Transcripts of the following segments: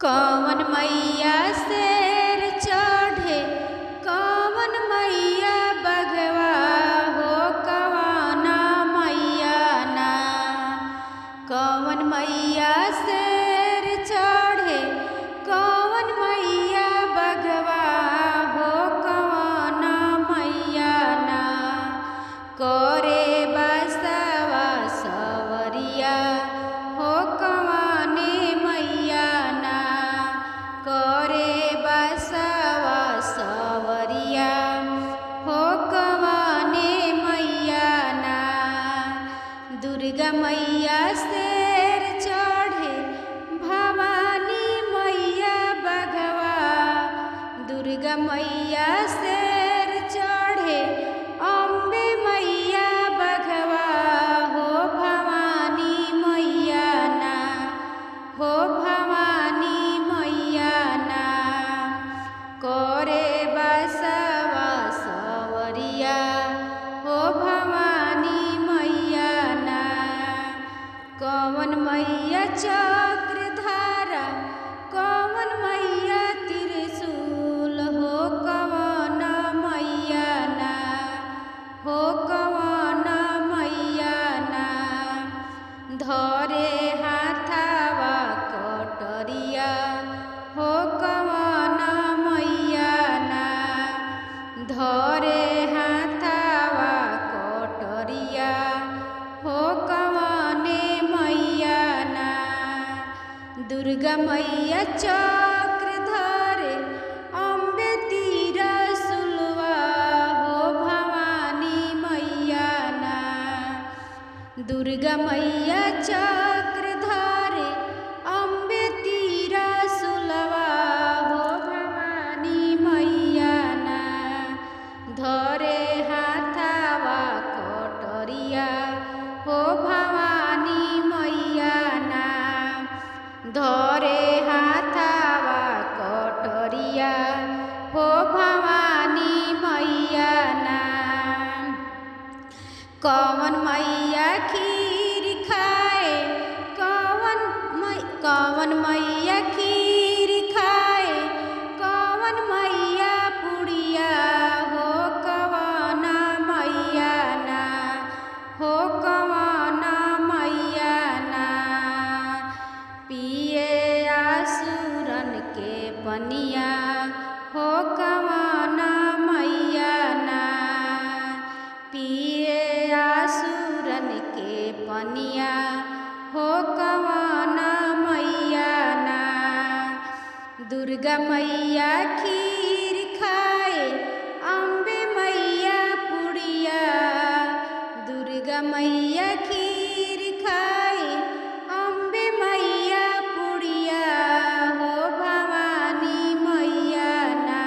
कवन मैया शेर चढ़े, कवन मैया बघवा हो, कवन मैया ना। कवन मैया शेर चढ़े, कवन मैया बघवा हो, कवन मैया ना। करे बसवा सवरिया हो, कवने मैया ना। करे बसवा सवरिया हो, कवने मैया ना। दुर्गा मैया शेर चढ़े, भवानी मैया बघवा। दुर्गा मैया शेर चढ़े, अम्बे मैया बघवा हो, भवानी मैया ना। हो भवानी मैया ना। करे बसवा सवरिया हो, भवानी मैया ना। कवन मैया चक्रधारा, कवन मैया त्रिशूल हो, कवन मैया ना। हो कवन मैया ना। धरे हाथवा कटरिया हो, कवन मैया ना। धरे हाथवा कटरिया हो, कवने मैया ना। दुर्गा मैया चक्र धरे, अम्बे त्रिशूलवा हो, भवानी मैया ना। दुर्गा मैया चक्र धरे, अम्बे त्रिशूलवा हो, भवानी मैया ना। धरे हाथवा कटरिया हो, भवानी मैया ना। धरे हाथवा कटरिया हो, भवानी मैया ना। कवन मैया खीर खाए, कवन मैया खीर खाए, कवन मैया पुड़िया हो, कवन मैया ना। हो कवन मैया ना। पिए आसुरन के पनिया हो, कवन मैया ना। पिए आसुरन के पनिया हो, कवन मैया ना। दुर्गा मैया खीर खाए, अम्बे मैया पुड़िया। दुर्गा मैया खीर खाए, अम्बे मैया पुड़िया हो, भवानी मैया ना।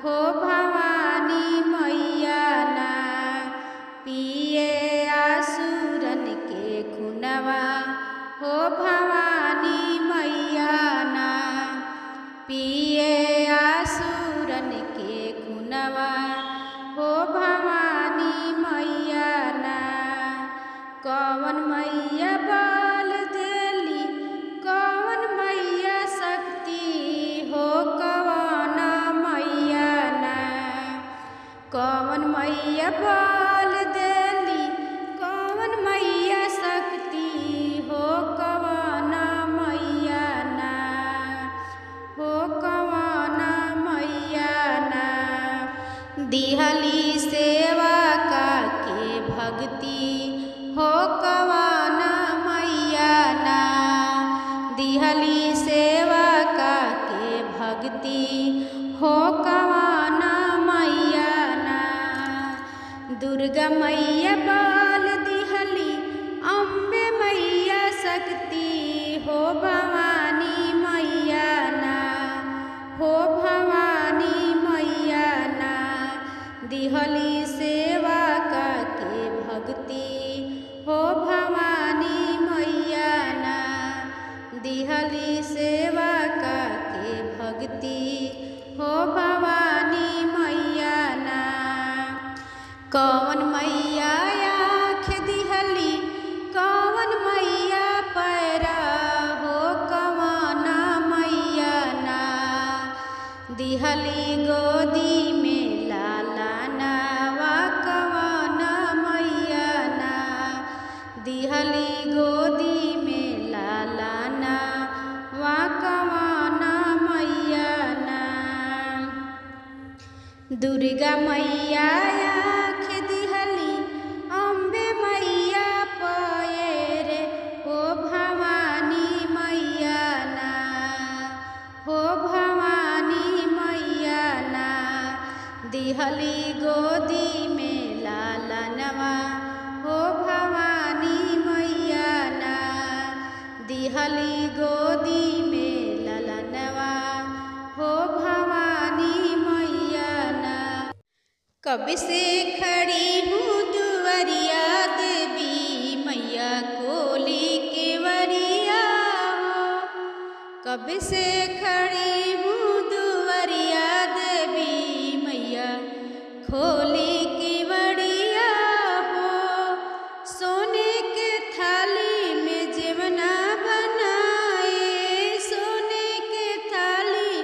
हो भवानी मैया ना। पिए आसुरन के खुनवा हो, भवानी मैया ना। पिए आसुरन के खुनवा हो, भवानी मैया ना। कवन मैया बल देली, कवन मैया शक्ति हो, कवन मैया ना। कवन मैया बल देली, कवन मैया शक्ति हो, कवन मैया ना। हो कवन मैया ना। दिहली सेवा का के भक्ति हो, कवन मैया ना। दिहली सेवा का के भक्ति हो, कवन मैया ना। दुर्गा मैया बल दिहली, अम्बे मैया शक्ति हो, भवानी मैया ना। हो भवानी मैया ना। दिहली सेवा का के भक्ति हो, भवानी मैया ना। दिहली सेवा का के भक्ति हो, भवानी मैया ना। कवन मैया आँख दिहली, कवन मैया पैरा हो, दिहली गोदी में लाला नावा कवन मैया ना, दिहली गोदी में लाला नावा कवन मैया ना। दुर्गा मैया आँख दिहली अम्बे मैया पएर हो भवानी मैया ना, हो भवानी मैया ना। दिहली गोदी में लालनवा हो भवानी मैया ना, दिहली गोदी में लालनवा हो भवानी मैया ना। कब से खड़ी हूँ दुआरिया देवी मैया खोली केवड़िया हो, कब से खड़ी हूँ दुआरिया देवी मैया खोली केवड़िया हो। सोने के थाली में जेवना बनाए, सोने के थाली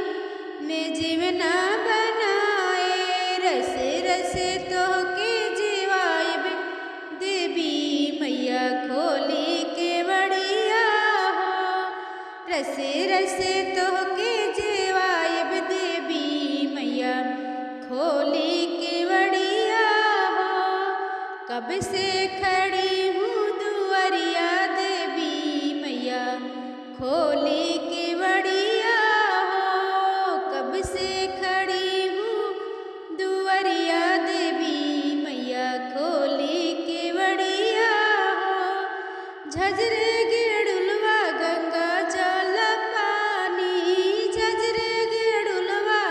में जेवना बनाए, रसे रसे तोहके जीवाइब देवी मैया खोली केवड़िया हो, रसे रसे तोहके जीवाइब देवी मैया खोली केवड़िया हो। कब से खड़ी हूँ दुआरिया देवी मैया खोली केवड़िया हो, कब से खड़ी हूँ दुआरिया देवी मैया खोली केवड़िया हो। झजरे गिरडुलवा गंगा जल पानी, झजरे गिरडुलवा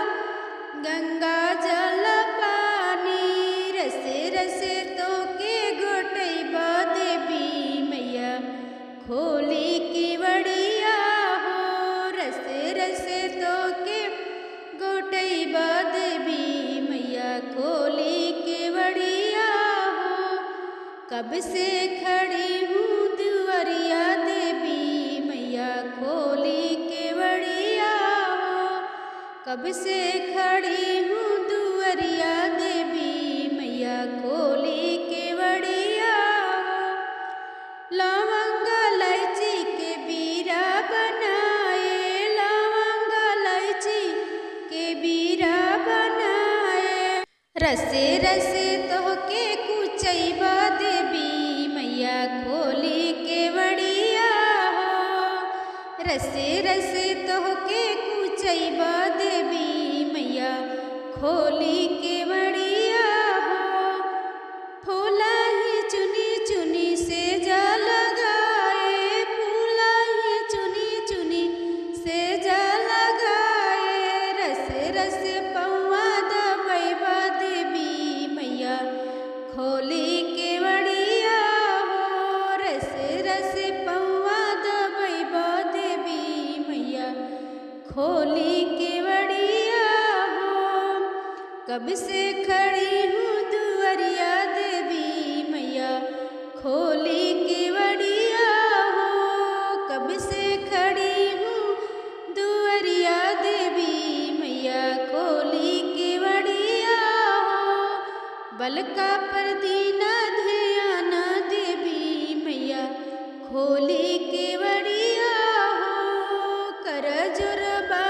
गंगा जल पानी, रसे रसे तोके गोटैबा देवी मैया खोली केवड़िया हो, रसे रसे तोके गोटैबा देवी मैया खोली केवड़िया हो। कब से खड़ी हूँ दुआरिया देवी मैया खोली केवड़िया हो, कब से खड़ी हूँ दुआरिया देवी मैया खोली केवड़िया हो। लवंग इलायची के बीरा बनाए, लवंग इलायची के बीरा बनाए, रसे रसे तोहके कुचैबा देवी मैया खोली केवड़िया हो, रसे रसे तोहके कुचैबा देवी मैया खोली केवड़िया हो। फूला ही चुनी चुनी से जा लगाए, फूला ही चुनी चुनी से जा लगाए, रसे रसे पौवा दबैबा देवी मैया खोली केवड़िया हो, रसे रसे पौवा दबैबा देवी मैया खोली केवड़िया हो। कब से खड़ी हूँ दुआरिया देवी मैया खोली केवड़िया हो, कब से खड़ी हूँ दुआरिया देवी मैया खोली केवड़िया हो। बलका पर दीना ध्यान देवी मैया खोली केवड़िया हो, कर जोर बा